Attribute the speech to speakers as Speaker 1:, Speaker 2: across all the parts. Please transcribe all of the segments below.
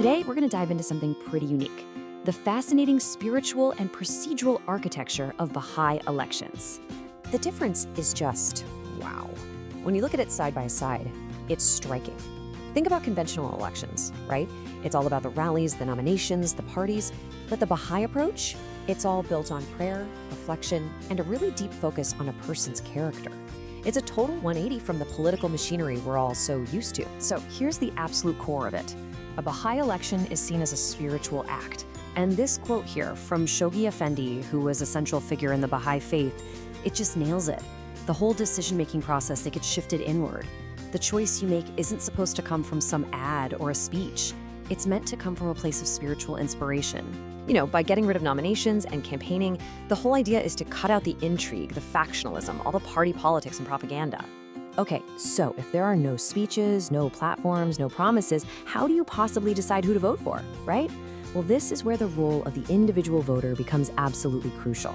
Speaker 1: Today, we're going to dive into something pretty unique: the fascinating spiritual and procedural architecture of Baha'i elections.
Speaker 2: The difference is just, wow. When you look at it side by side, it's striking. Think about conventional elections, right? It's all about the rallies, the nominations, the parties. But the Baha'i approach, it's all built on prayer, reflection, and a really deep focus on a person's character. It's a total 180 from the political machinery we're all so used to.
Speaker 1: So here's the absolute core of it. A Baha'i election is seen as a spiritual act. And this quote here from Shoghi Effendi, who was a central figure in the Baha'i faith, it just nails it. The whole decision-making process, it gets shifted inward. The choice you make isn't supposed to come from some ad or a speech. It's meant to come from a place of spiritual inspiration.
Speaker 2: You know, by getting rid of nominations and campaigning, the whole idea is to cut out the intrigue, the factionalism, all the party politics and propaganda. Okay, so if there are no speeches, no platforms, no promises, how do you possibly decide who to vote for, right? Well, this is where the role of the individual voter becomes absolutely crucial.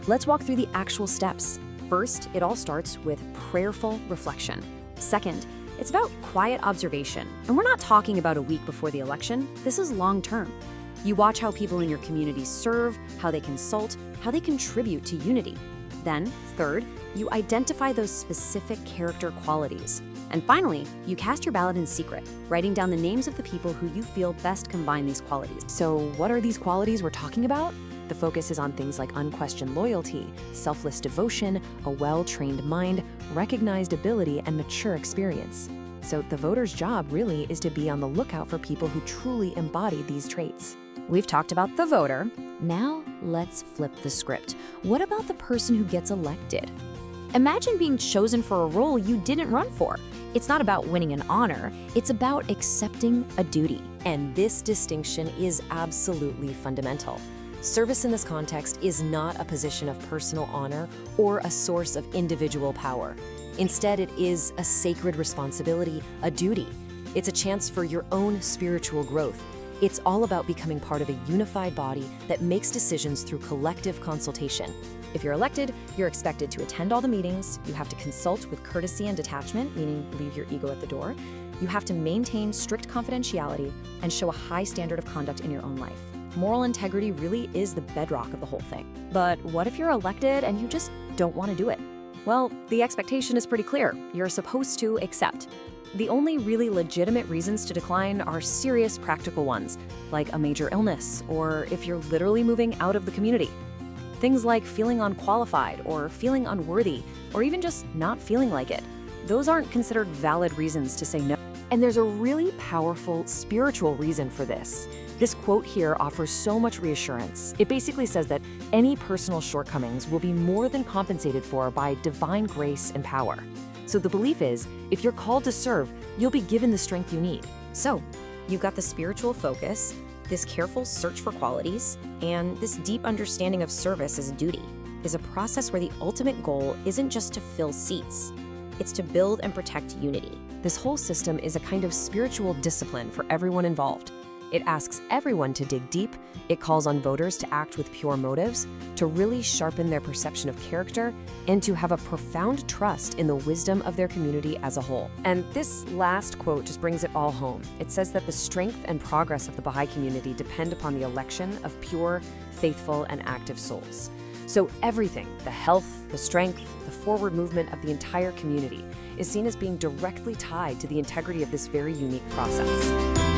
Speaker 2: Let's walk through the actual steps.
Speaker 1: First, it all starts with prayerful reflection. Second, it's about quiet observation. And we're not talking about a week before the election. This is long term. You watch how people in your community serve, how they consult, how they contribute to unity. Then, third, you identify those specific character qualities. And finally, you cast your ballot in secret, writing down the names of the people who you feel best combine these qualities.
Speaker 2: So what are these qualities we're talking about? The focus is on things like unquestioned loyalty, selfless devotion, a well-trained mind, recognized ability, and mature experience. So the voter's job really is to be on the lookout for people who truly embody these traits.
Speaker 1: We've talked about the voter. Now let's flip the script. What about the person who gets elected? Imagine being chosen for a role you didn't run for. It's not about winning an honor, it's about accepting a duty.
Speaker 2: And this distinction is absolutely fundamental. Service in this context is not a position of personal honor or a source of individual power. Instead, it is a sacred responsibility, a duty. It's a chance for your own spiritual growth. It's all about becoming part of a unified body that makes decisions through collective consultation. If you're elected, you're expected to attend all the meetings, you have to consult with courtesy and detachment, meaning leave your ego at the door. You have to maintain strict confidentiality and show a high standard of conduct in your own life. Moral integrity really is the bedrock of the whole thing.
Speaker 1: But what if you're elected and you just don't want to do it? Well, the expectation is pretty clear. You're supposed to accept. The only really legitimate reasons to decline are serious practical ones, like a major illness, or if you're literally moving out of the community. Things like feeling unqualified or feeling unworthy, or even just not feeling like it. Those aren't considered valid reasons to say no.
Speaker 2: And there's a really powerful spiritual reason for this. This quote here offers so much reassurance. It basically says that any personal shortcomings will be more than compensated for by divine grace and power. So the belief is, if you're called to serve, you'll be given the strength you need.
Speaker 1: So, you've got the spiritual focus, this careful search for qualities, and this deep understanding of service as a duty is a process where the ultimate goal isn't just to fill seats. It's to build and protect unity.
Speaker 2: This whole system is a kind of spiritual discipline for everyone involved. It asks everyone to dig deep. It calls on voters to act with pure motives, to really sharpen their perception of character, and to have a profound trust in the wisdom of their community as a whole. And this last quote just brings it all home. It says that the strength and progress of the Baha'i community depend upon the election of pure, faithful, and active souls. So everything, the health, the strength, the forward movement of the entire community, is seen as being directly tied to the integrity of this very unique process.